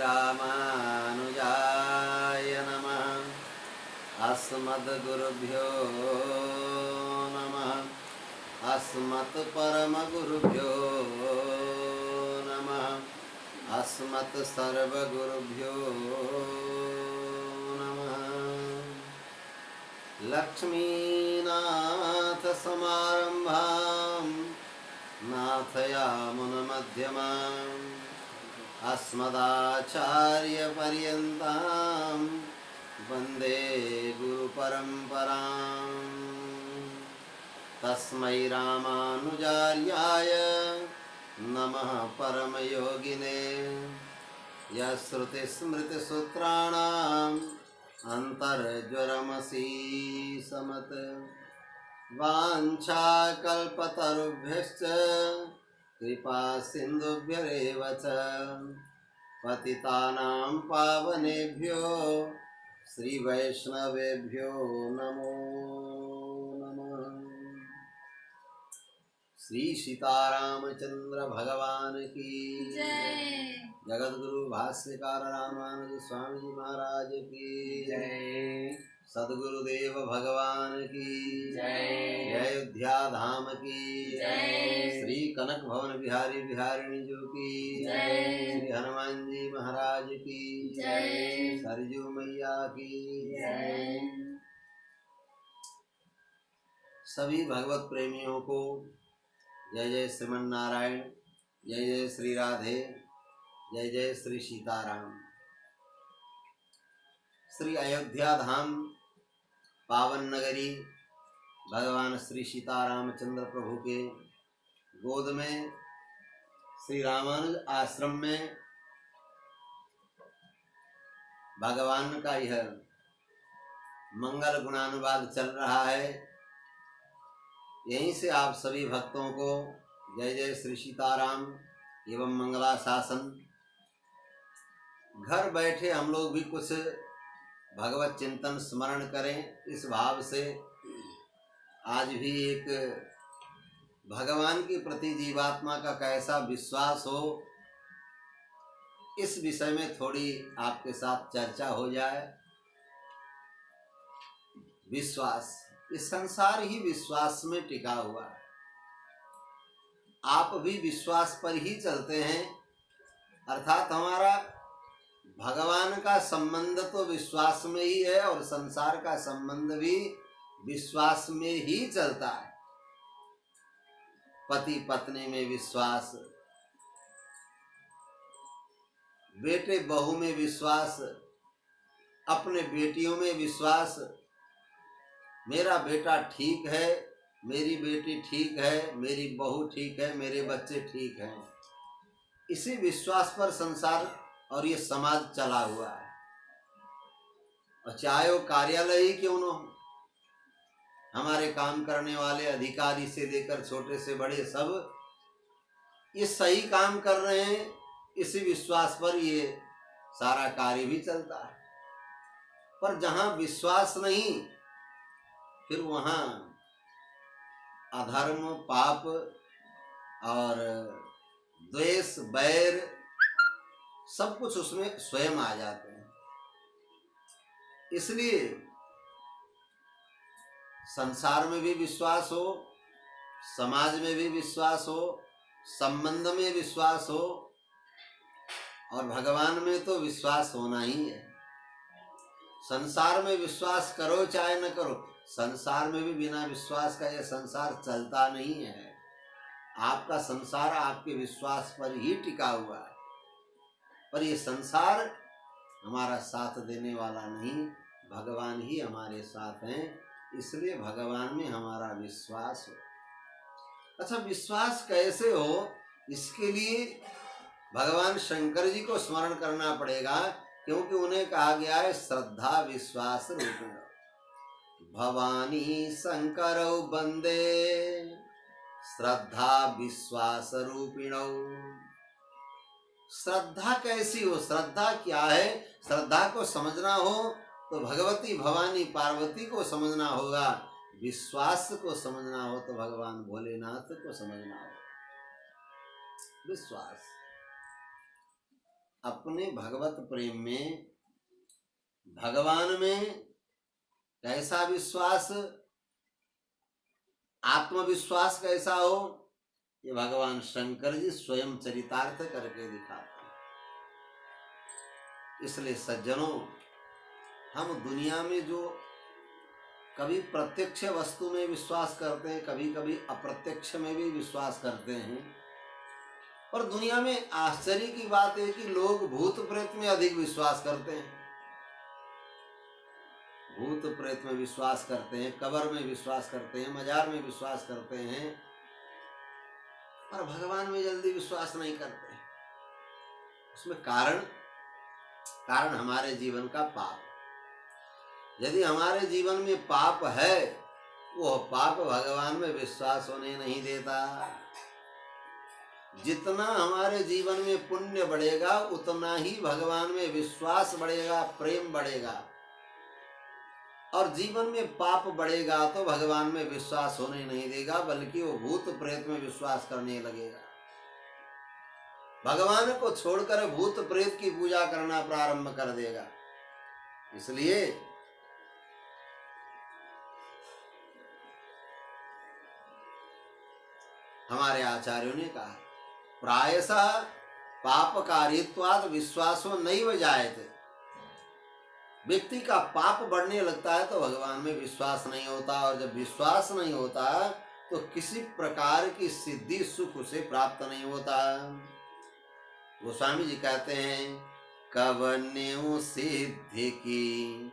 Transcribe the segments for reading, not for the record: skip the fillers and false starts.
रामानुजाय नमः। अस्मद्गुरुभ्यो नमः। अस्मत्परमगुरुभ्यो नमः। अस्मत्सर्वगुरुभ्यो नमः। लक्ष्मीनाथसमारम्भां नाथयामुनमध्यमाम् अस्मदाचार्यपर्यन्तां वन्दे गुरुपरम्पराम्। तस्मै रामानुजार्याय नमः परमयोगिने। यश्रुतिस्मृतिसूत्राणाम् अन्तर्ज्वरमसीसमत्। वाञ्छाकल्पतरुभ्यश्च कृपा सिन्धुभ्यरेव च। पतितानां पावनेभ्यो श्रीवैष्णवेभ्यो नमो नमः। श्री सीतारामचंद्र भगवान की जय। जगद्गुरु भाष्यकार रामानुज स्वामी जी महाराज की जय। सद्गुरुदेव भगवान की जय। अयोध्या धाम की जय। श्री कनक भवन बिहारी बिहारिणी जी की जय। श्री हनुमान जी महाराज की जय। सरजू मैया की जय। सभी भगवत प्रेमियों को जय जय श्रीमन नारायण, जय जय श्री राधे, जय जय श्री सीताराम। श्री अयोध्या धाम पावन नगरी भगवान श्री सीतारामचंद्र प्रभु के गोद में श्री रामानुज आश्रम में भगवान का यह मंगल गुणानुवाद चल रहा है। यहीं से आप सभी भक्तों को जय जय श्री सीताराम एवं मंगलाशासन। घर बैठे हम लोग भी कुछ भगवत चिंतन स्मरण करें, इस भाव से आज भी एक भगवान के प्रति जीवात्मा का कैसा विश्वास हो, इस विषय में थोड़ी आपके साथ चर्चा हो जाए। विश्वास, इस संसार ही विश्वास में टिका हुआ है। आप भी विश्वास पर ही चलते हैं, अर्थात हमारा भगवान का संबंध तो विश्वास में ही है और संसार का संबंध भी विश्वास में ही चलता है। पति पत्नी में विश्वास, बेटे बहू में विश्वास, अपने बेटियों में विश्वास। मेरा बेटा ठीक है, मेरी बेटी ठीक है, मेरी बहू ठीक है, मेरे बच्चे ठीक हैं। इसी विश्वास पर संसार और ये समाज चला हुआ है। और चाहे वो कार्यालय ही क्यों न हो, हमारे काम करने वाले अधिकारी से लेकर छोटे से बड़े सब ये सही काम कर रहे हैं, इसी विश्वास पर ये सारा कार्य भी चलता है। पर जहाँ विश्वास नहीं, फिर वहाँ अधर्म, पाप और द्वेष, बैर सब कुछ उसमें स्वयं आ जाते हैं। इसलिए संसार में भी विश्वास हो, समाज में भी विश्वास हो, संबंध में विश्वास हो, और भगवान में तो विश्वास होना ही है। संसार में विश्वास करो चाहे न करो, संसार में भी बिना विश्वास का यह संसार चलता नहीं है। आपका संसार आपके विश्वास पर ही टिका हुआ है। पर ये संसार हमारा साथ देने वाला नहीं, भगवान ही हमारे साथ हैं। इसलिए भगवान में हमारा विश्वास हो। अच्छा, विश्वास कैसे हो, इसके लिए भगवान शंकर जी को स्मरण करना पड़ेगा, क्योंकि उन्हें कहा गया है श्रद्धा विश्वास रूपिण। भवानी शंकरौ वंदे श्रद्धा विश्वास रूपिणौ। श्रद्धा कैसी हो, श्रद्धा क्या है? श्रद्धा को समझना हो तो भगवती भवानी पार्वती को समझना होगा। विश्वास को समझना हो तो भगवान भोलेनाथ को समझना होगा। विश्वास, अपने भगवत प्रेम में, भगवान में कैसा विश्वास, आत्मविश्वास कैसा हो, ये भगवान शंकर जी स्वयं चरितार्थ करके दिखाते हैं। इसलिए सज्जनों, हम दुनिया में जो कभी प्रत्यक्ष वस्तु में विश्वास करते हैं, कभी कभी अप्रत्यक्ष में भी विश्वास करते हैं, और दुनिया में आश्चर्य की बात है कि लोग भूत प्रेत में अधिक विश्वास करते हैं। भूत प्रेत में विश्वास करते हैं, कब्र में विश्वास करते हैं, मजार में विश्वास करते हैं, और भगवान में जल्दी विश्वास नहीं करते। उसमें कारण हमारे जीवन का पाप। यदि हमारे जीवन में पाप है, वो पाप भगवान में विश्वास होने नहीं देता। जितना हमारे जीवन में पुण्य बढ़ेगा, उतना ही भगवान में विश्वास बढ़ेगा, प्रेम बढ़ेगा। और जीवन में पाप बढ़ेगा तो भगवान में विश्वास होने नहीं देगा, बल्कि वो भूत प्रेत में विश्वास करने लगेगा। भगवान को छोड़कर भूत प्रेत की पूजा करना प्रारंभ कर देगा। इसलिए हमारे आचार्यों ने कहा, प्रायशः पापकारित्वाद विश्वासो नैव जायते। व्यक्ति का पाप बढ़ने लगता है तो भगवान में विश्वास नहीं होता, और जब विश्वास नहीं होता तो किसी प्रकार की सिद्धि सुख उसे प्राप्त नहीं होता। गोस्वामी जी कहते हैं, कवन्यु सिद्धि की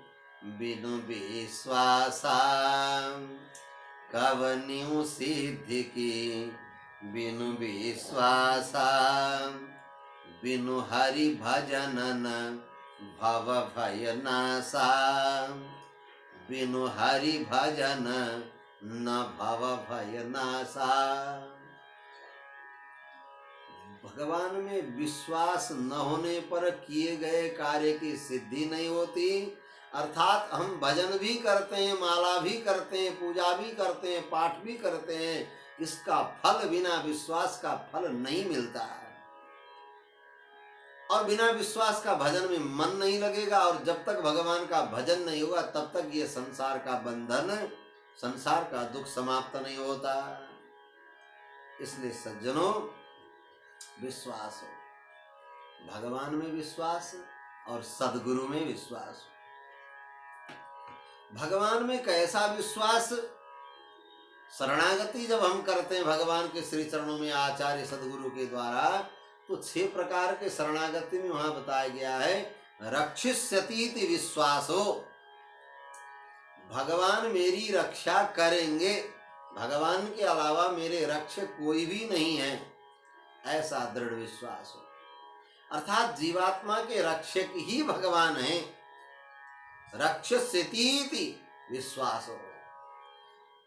बिनु विश्वासा, कवन्यु सिद्धि की बिनु विश्वासा, बिनु हरि भजन न भव भय नासा, बिनु हरि भजन न भव भय नासा। भगवान में विश्वास न होने पर किए गए कार्य की सिद्धि नहीं होती। अर्थात हम भजन भी करते हैं, माला भी करते हैं, पूजा भी करते हैं, पाठ भी करते हैं, इसका फल बिना विश्वास का फल नहीं मिलता है। और बिना विश्वास का भजन में मन नहीं लगेगा, और जब तक भगवान का भजन नहीं होगा तब तक ये संसार का बंधन, संसार का दुख समाप्त नहीं होता। इसलिए सज्जनों, विश्वास हो, भगवान में विश्वास और सद्गुरु में विश्वास हो। भगवान में कैसा विश्वास? शरणागति जब हम करते हैं भगवान के श्री चरणों में आचार्य सद्गुरु के द्वारा, तो 6 प्रकार के शरणागति में वहां बताया गया है। रक्षिष्यतीति विश्वासो, भगवान मेरी रक्षा करेंगे, भगवान के अलावा मेरे रक्षक कोई भी नहीं है, ऐसा दृढ़ विश्वास हो। अर्थात जीवात्मा के रक्षक ही भगवान हैं। रक्षिष्यतीति विश्वास हो,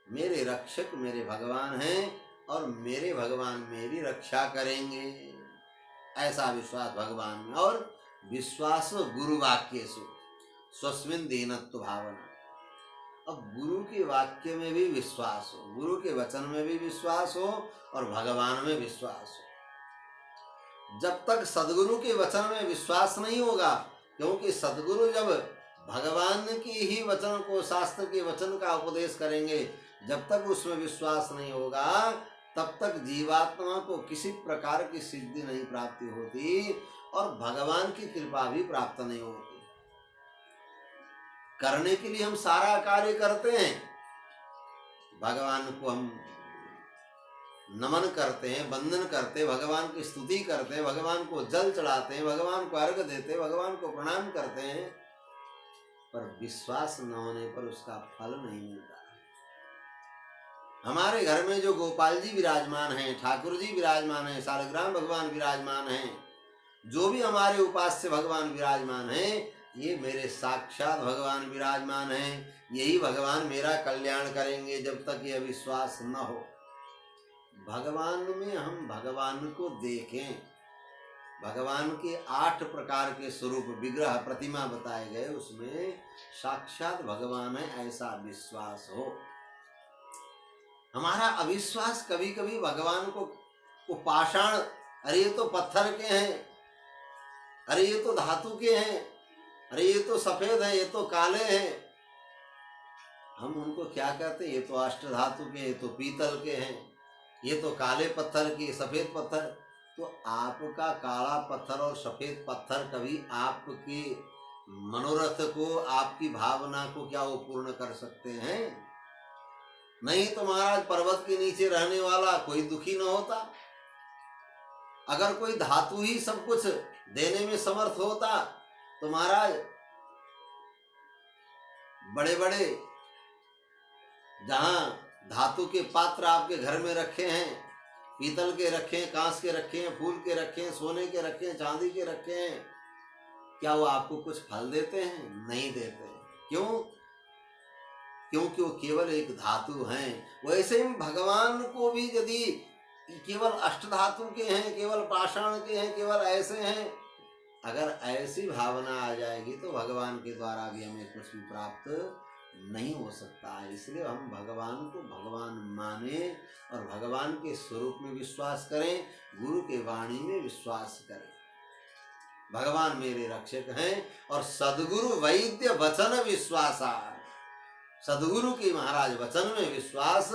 मेरे रक्षक मेरे भगवान हैं और मेरे भगवान मेरी रक्षा करेंगे, ऐसा विश्वास भगवान में। और विश्वास गुरु वाक्येषु स्वस्मिन् दीनत्व भावना। अब गुरु के वाक्य में भी विश्वास हो, गुरु के वचन में भी विश्वास हो, और भगवान में विश्वास हो। जब तक सद्गुरु के वचन में विश्वास नहीं होगा, क्योंकि सद्गुरु जब भगवान की ही वचन को, शास्त्र के वचन का उपदेश करेंगे, जब तक उसमें विश्वास नहीं होगा तब तक जीवात्मा को किसी प्रकार की सिद्धि नहीं प्राप्ति होती, और भगवान की कृपा भी प्राप्त नहीं होती। करने के लिए हम सारा कार्य करते हैं, भगवान को हम नमन करते हैं, वंदन करते हैं, भगवान की स्तुति करते हैं, भगवान को जल चढ़ाते हैं, भगवान को अर्घ देते हैं, भगवान को प्रणाम करते हैं, पर विश्वास न होने पर उसका फल नहीं मिलता। हमारे घर में जो गोपाल जी विराजमान हैं, ठाकुर जी विराजमान हैं, शालिग्राम भगवान विराजमान हैं, जो भी हमारे उपास्य भगवान विराजमान हैं, ये मेरे साक्षात भगवान विराजमान हैं। यही भगवान मेरा कल्याण करेंगे जब तक यह विश्वास न हो। भगवान में हम भगवान को देखें, भगवान के 8 प्रकार के स्वरूप विग्रह प्रतिमा बताए गए, उसमें साक्षात भगवान है ऐसा विश्वास हो। हमारा अविश्वास कभी कभी भगवान को पाषाण, अरे ये तो पत्थर के हैं, अरे ये तो धातु के हैं, अरे ये तो सफेद है, ये तो काले हैं। हम उनको क्या कहते हैं? ये तो अष्ट धातु के, ये तो पीतल के हैं, ये तो काले पत्थर के, सफेद पत्थर। तो आपका काला पत्थर और सफेद पत्थर कभी आपके मनोरथ को, आपकी भावना को क्या वो पूर्ण कर सकते हैं? नहीं तो महाराज पर्वत के नीचे रहने वाला कोई दुखी न होता। अगर कोई धातु ही सब कुछ देने में समर्थ होता तो महाराज बड़े बड़े जहां धातु के पात्र आपके घर में रखे हैं, पीतल के रखे हैं, कांच के रखे हैं, फूल के रखे हैं, सोने के रखे हैं, चांदी के रखे हैं, क्या वो आपको कुछ फल देते हैं? नहीं देते। क्यों? क्योंकि वो केवल एक धातु हैं। वैसे ही भगवान को भी यदि केवल अष्ट धातु के हैं, केवल पाषाण के हैं, केवल ऐसे हैं, अगर ऐसी भावना आ जाएगी तो भगवान के द्वारा भी हमें कुछ भी प्राप्त नहीं हो सकता है। इसलिए हम भगवान को भगवान माने और भगवान के स्वरूप में विश्वास करें, गुरु के वाणी में विश्वास करें। भगवान मेरे रक्षक हैं और सदगुरु वैद्य वचन विश्वासा। सदगुरु की महाराज वचन में विश्वास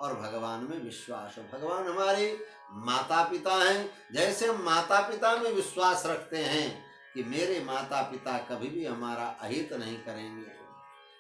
और भगवान में विश्वास। भगवान हमारे माता पिता हैं। जैसे हम माता पिता में विश्वास रखते हैं कि मेरे माता पिता कभी भी हमारा अहित नहीं करेंगे,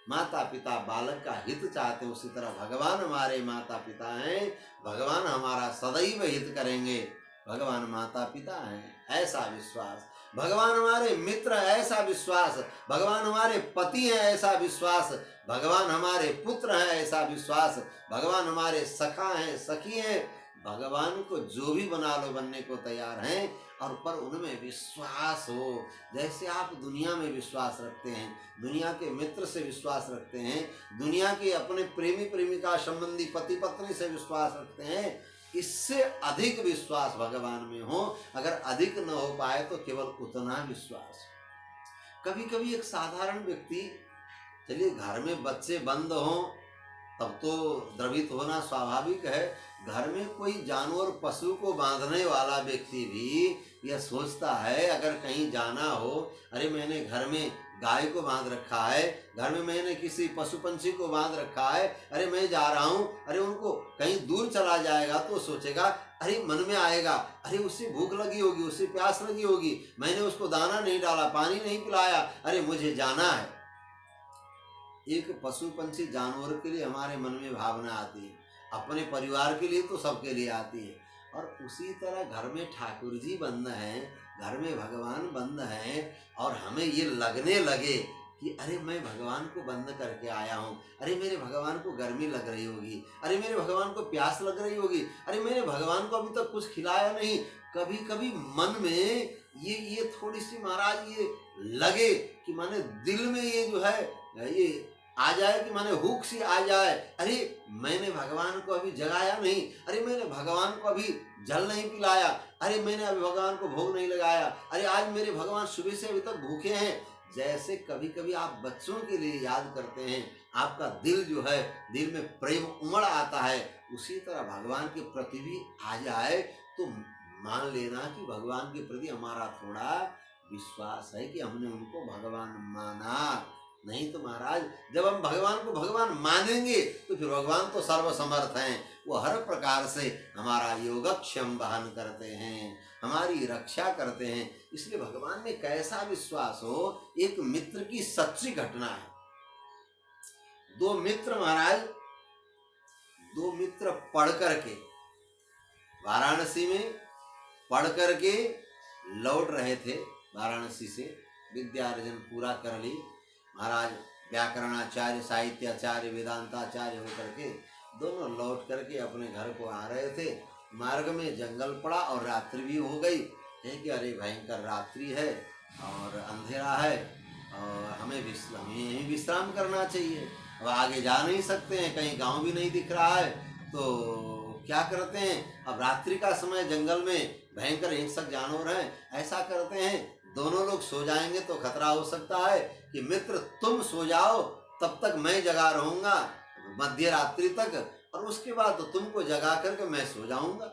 माता पिता बालक का हित चाहते हैं, उसी तरह भगवान हमारे माता पिता हैं, भगवान हमारा सदैव हित करेंगे। भगवान माता पिता हैं ऐसा विश्वास, भगवान हमारे मित्र ऐसा विश्वास, भगवान हमारे पति हैं ऐसा विश्वास, भगवान हमारे पुत्र हैं ऐसा विश्वास, भगवान हमारे सखा हैं, सखी हैं, भगवान को जो भी बना लो बनने को तैयार हैं, और पर उनमें विश्वास हो। जैसे आप दुनिया में विश्वास रखते हैं, दुनिया के मित्र से विश्वास रखते हैं, दुनिया के अपने प्रेमी प्रेमिका संबंधी पति पत्नी से विश्वास रखते हैं, इससे अधिक विश्वास भगवान में हो। अगर अधिक न हो पाए तो केवल उतना विश्वास। कभी कभी एक साधारण व्यक्ति, चलिए घर में बच्चे बंद हों तब तो द्रवित होना स्वाभाविक है, घर में कोई जानवर पशु को बांधने वाला व्यक्ति भी यह सोचता है अगर कहीं जाना हो, अरे मैंने घर में गाय को बांध रखा है, घर में मैंने किसी पशु पंछी को बांध रखा है, अरे मैं जा रहा हूँ, अरे उनको कहीं दूर चला जाएगा तो सोचेगा, अरे मन में आएगा, अरे उससे भूख लगी होगी, उससे प्यास लगी होगी, मैंने उसको दाना नहीं डाला, पानी नहीं पिलाया, अरे मुझे जाना है। एक पशु पंछी जानवर के लिए हमारे मन में भावना आती है, अपने परिवार के लिए तो सबके लिए आती है। और उसी तरह घर में ठाकुर जी बंद हैं, घर में भगवान बंद हैं, और हमें ये लगने लगे कि अरे मैं भगवान को बंद करके आया हूँ, अरे मेरे भगवान को गर्मी लग रही होगी, अरे मेरे भगवान को प्यास लग रही होगी, अरे मेरे भगवान को अभी तक कुछ खिलाया नहीं। कभी कभी मन में ये थोड़ी सी महाराज ये लगे कि माने दिल में ये जो है ये आ जाए कि माने हुक सी आ जाए, अरे मैंने भगवान को अभी जगाया नहीं, अरे मैंने भगवान को अभी जल नहीं पिलाया, अरे मैंने अभी भगवान को भोग नहीं लगाया, अरे आज मेरे भगवान सुबह से अभी तक भूखे हैं। जैसे कभी कभी आप बच्चों के लिए याद करते हैं, आपका दिल जो है, दिल में प्रेम उमड़ आता है, उसी तरह भगवान के प्रति भी आ जाए तो मान लेना कि भगवान के प्रति हमारा थोड़ा विश्वास है कि हमने उनको भगवान माना। नहीं तो महाराज जब हम भगवान को भगवान मानेंगे तो फिर भगवान तो सर्वसमर्थ हैं, वो हर प्रकार से हमारा योगक्षेम वहन करते हैं, हमारी रक्षा करते हैं। इसलिए भगवान में कैसा विश्वास हो। एक मित्र की सच्ची घटना है। दो मित्र महाराज, दो मित्र पढ़ करके वाराणसी में पढ़ करके लौट रहे थे, वाराणसी से विद्यार्जन पूरा कर ली महाराज, व्याकरणाचार्य, साहित्याचार्य, वेदांताचार्य होकर के दोनों लौट करके अपने घर को आ रहे थे। मार्ग में जंगल पड़ा और रात्रि भी हो गई। कि अरे भयंकर रात्रि है और अंधेरा है और हमें यहीं विश्राम करना चाहिए, अब आगे जा नहीं सकते हैं, कहीं गांव भी नहीं दिख रहा है, तो क्या करते हैं, अब रात्रि का समय जंगल में भयंकर हिंसक जानवर हैं, ऐसा करते हैं दोनों लोग सो जाएंगे तो खतरा हो सकता है कि मित्र तुम सो जाओ, तब तक मैं जगा रहूंगा मध्य रात्रि तक, और उसके बाद तो तुमको जगा करके मैं सो जाऊंगा।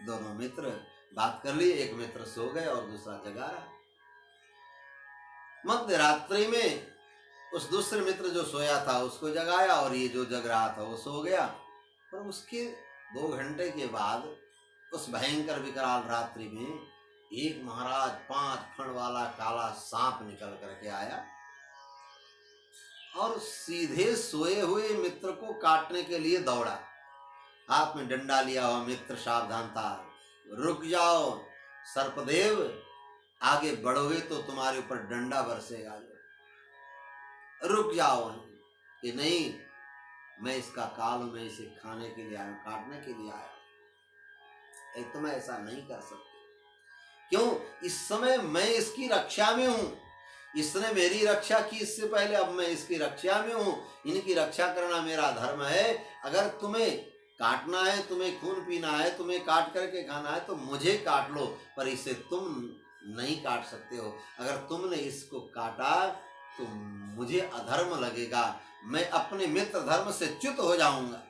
दोनों मित्र बात कर ली, एक मित्र सो गए और दूसरा जगा रहा। मध्य रात्रि में उस दूसरे मित्र जो सोया था उसको जगाया और ये जो जग रहा था वो सो गया। पर उसके 2 घंटे के बाद उस भयंकर विकराल रात्रि में एक महाराज 5 फण वाला काला सांप निकल करके आया और सीधे सोए हुए मित्र को काटने के लिए दौड़ा। हाथ में डंडा लिया हुआ मित्र सावधान था। रुक जाओ सर्पदेव, आगे बढ़ोगे तो तुम्हारे ऊपर डंडा बरसेगा। रुक जाओ। कि नहीं, मैं इसका काल हूं, मैं इसे खाने के लिए आया, काटने के लिए आया। एक तो मैं ऐसा नहीं कर सकता। क्यों? इस समय मैं इसकी रक्षा में हूं। इसने मेरी रक्षा की इससे पहले, अब मैं इसकी रक्षा में हूं। इनकी रक्षा करना मेरा धर्म है। अगर तुम्हें काटना है, तुम्हें खून पीना है, तुम्हें काट करके खाना है तो मुझे काट लो, पर इसे तुम नहीं काट सकते हो। अगर तुमने इसको काटा तो मुझे अधर्म लगेगा, मैं अपने मित्र धर्म से च्युत हो जाऊंगा।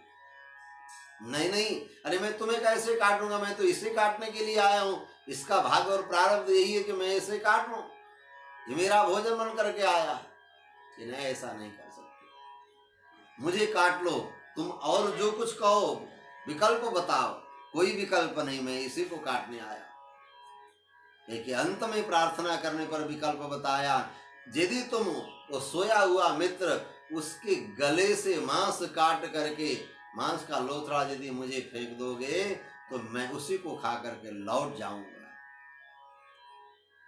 नहीं नहीं, अरे मैं तुम्हें कैसे काटूंगा, मैं तो इसे काटने के लिए आया हूं। इसका भाग और प्रारब्ध यही है कि मैं इसे काट लूं, ये मेरा भोजन बन करके आया। कि नहीं, ऐसा नहीं कर सकते, मुझे काट लो। तुम और जो कुछ कहो, विकल्प बताओ। कोई विकल्प नहीं, मैं इसी को काटने आया। लेकिन अंत में प्रार्थना करने पर विकल्प बताया, यदि तुम वो सोया हुआ मित्र उसके गले से मांस काट करके, मांस का लोथड़ा यदि मुझे फेंक दोगे तो मैं उसी को खा करके लौट जाऊंगा।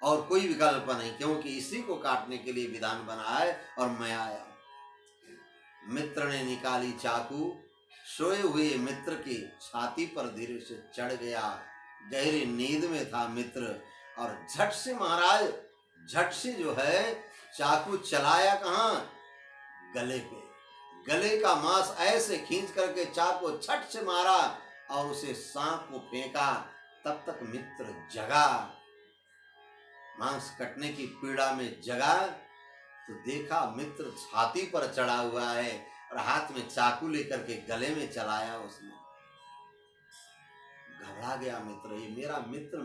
और कोई विकल्प नहीं, क्योंकि इसी को काटने के लिए विधान बना है और मैं आया। मित्र ने निकाली चाकू, सोए हुए मित्र की छाती पर धीरे से चढ़ गया। गहरी नींद में था मित्र और झट से महाराज, झट से जो है चाकू चलाया कहाँ? गले पे। गले का मांस ऐसे खींच करके चाकू छट से मारा और उसे सांप को फेंका। तब तक मित्र जगा, मांस कटने की पीड़ा में जगा तो देखा मित्र छाती पर चढ़ा हुआ है और हाथ में चाकू लेकर के गले में चलाया उसने। घबरा गया मित्र, ये मेरा मित्र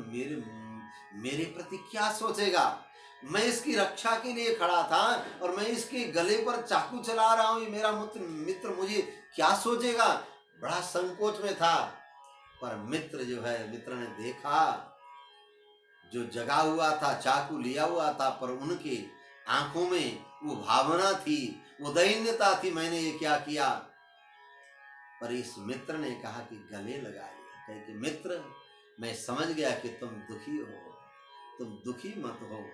मेरे प्रति क्या सोचेगा? मैं इसकी रक्षा के लिए खड़ा था और मैं इसके गले पर चाकू चला रहा हूं, ये मेरा मित्र मुझे क्या सोचेगा? बड़ा संकोच में था। पर मित्र जो है, मित्र ने देखा जो जगा हुआ था, चाकू लिया हुआ था, पर उनकी आंखों में वो भावना थी, वो दैन्यता थी, मैंने ये क्या किया। पर इस मित्र ने कहा कि गले लगा लिया। कहे कि मित्र, मैं समझ गया कि तुम दुखी हो, तुम दुखी मत हो।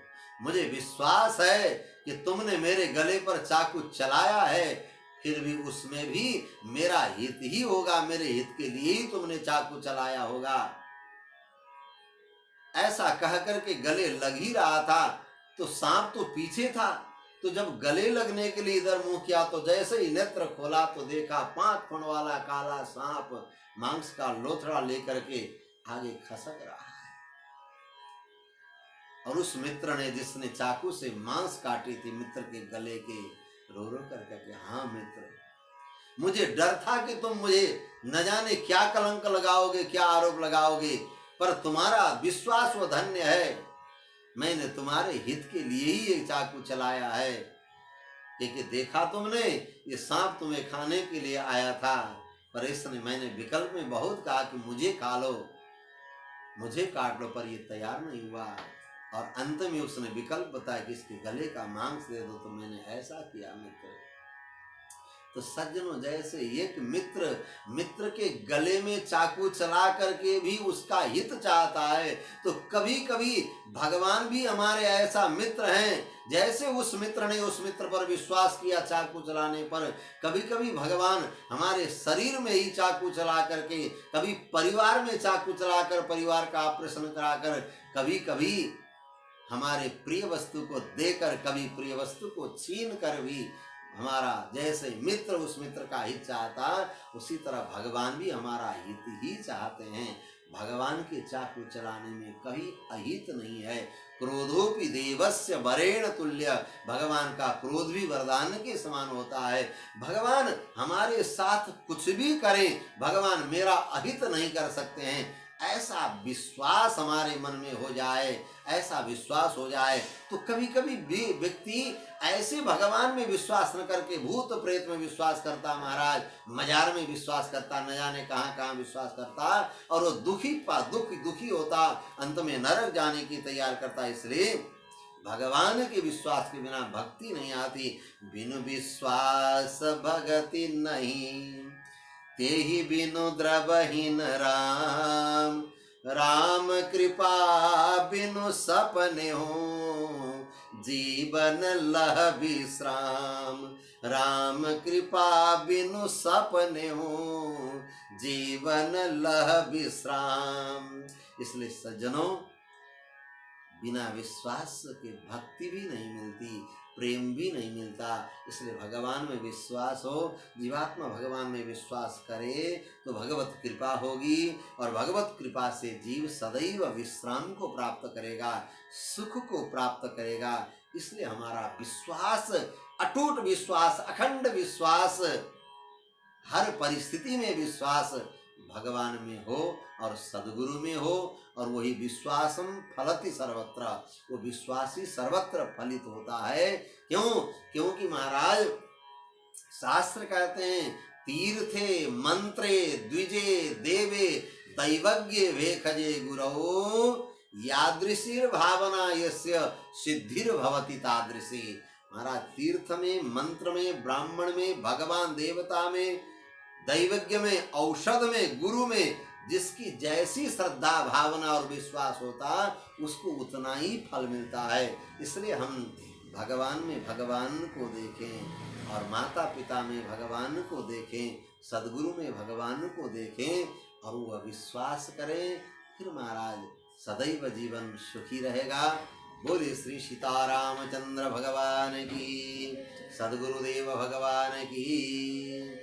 मुझे विश्वास है कि तुमने मेरे गले पर चाकू चलाया है, फिर भी उसमें भी मेरा हित ही होगा, मेरे हित के लिए ही तुमने चाकू चलाया होगा। ऐसा कह करके गले लग ही रहा था तो सांप तो पीछे था। तो जब गले लगने के लिए इधर मुंह किया तो जैसे ही नेत्र खोला तो देखा 5 फण वाला काला सांप मांस का लोथड़ा लेकर के आगे खसक रहा है। और उस मित्र ने, जिसने चाकू से मांस काटी थी मित्र के गले के, रो रो करके कि हाँ मित्र, मुझे डर था कि तुम मुझे न जाने क्या कलंक लगाओगे, क्या आरोप लगाओगे, पर तुम्हारा विश्वास वो धन्य है। मैंने तुम्हारे हित के लिए ही ये चाकू चलाया है। क्योंकि देखा तुमने, ये सांप तुम्हें खाने के लिए आया था, पर इसने, मैंने विकल्प में बहुत कहा कि मुझे खा लो, मुझे काट लो, पर ये तैयार नहीं हुआ। और अंत में उसने विकल्प बताया कि इसके गले का मांस दे दो, तो मैंने ऐसा किया मित्र। तो सज्जनों, जैसे एक मित्र के गले में चाकू चला करके भी उसका हित चाहता है, तो कभी कभी भगवान भी हमारे ऐसा मित्र हैं। जैसे उस मित्र ने उस मित्र पर विश्वास किया चाकू चलाने पर, कभी कभी भगवान हमारे शरीर में ही चाकू चला करके, कभी परिवार में चाकू चलाकर परिवार का ऑपरेशन कराकर, कभी कभी हमारे प्रिय वस्तु को देकर, कभी प्रिय वस्तु को छीन कर भी हमारा, जैसे मित्र उस मित्र का हित चाहता, उसी तरह भगवान भी हमारा हित ही चाहते हैं। भगवान के चाकू चलाने में कभी अहित नहीं है। क्रोधोपि देवस्य वरेण तुल्य, भगवान का क्रोध भी वरदान के समान होता है। भगवान हमारे साथ कुछ भी करें, भगवान मेरा अहित नहीं कर सकते हैं। ऐसा विश्वास हमारे मन में हो जाए, ऐसा विश्वास हो जाए तो कभी कभी भी व्यक्ति ऐसे भगवान में विश्वास न करके भूत प्रेत में विश्वास करता, महाराज मजार में विश्वास करता, न जाने कहाँ कहाँ विश्वास करता, और वो दुखी होता, अंत में नरक जाने की तैयार करता। इसलिए भगवान के विश्वास के बिना भक्ति नहीं आती। बिनु विश्वास भगति नहीं, तेहि बिनु द्रवहीन राम। राम कृपा बिनु सपने हो, जीवन लह विश्राम। राम कृपा बिनु सपने हो, जीवन लह विश्राम। इसलिए सज्जनों, बिना विश्वास के भक्ति भी नहीं मिलती, प्रेम भी नहीं मिलता। इसलिए भगवान में विश्वास हो, जीवात्मा भगवान में विश्वास करे तो भगवत कृपा होगी, और भगवत कृपा से जीव सदैव विश्राम को प्राप्त करेगा, सुख को प्राप्त करेगा। इसलिए हमारा विश्वास, अटूट विश्वास, अखंड विश्वास, हर परिस्थिति में विश्वास भगवान में हो और सद्गुरु में हो, और वही विश्वासम फलति सर्वत्र, वो विश्वासी सर्वत्र फलित होता है। क्यों? क्योंकि महाराज शास्त्र कहते हैं, तीर्थे मंत्रे द्विजे देवे दैवज्ञ वेखजे गुरौ, यादृशीर भावना यस्य सिद्धिर भवति तादृशी। महाराज तीर्थ में, मंत्र में, ब्राह्मण में, भगवान देवता में, दैवज्ञ में, औषध में, गुरु में जिसकी जैसी श्रद्धा, भावना और विश्वास होता, उसको उतना ही फल मिलता है। इसलिए हम भगवान में भगवान को देखें, और माता पिता में भगवान को देखें, सद्गुरु में भगवान को देखें, और वो विश्वास करें, फिर महाराज सदैव जीवन सुखी रहेगा। बोले श्री सीतारामचंद्र भगवान की, सद्गुरुदेव भगवान की।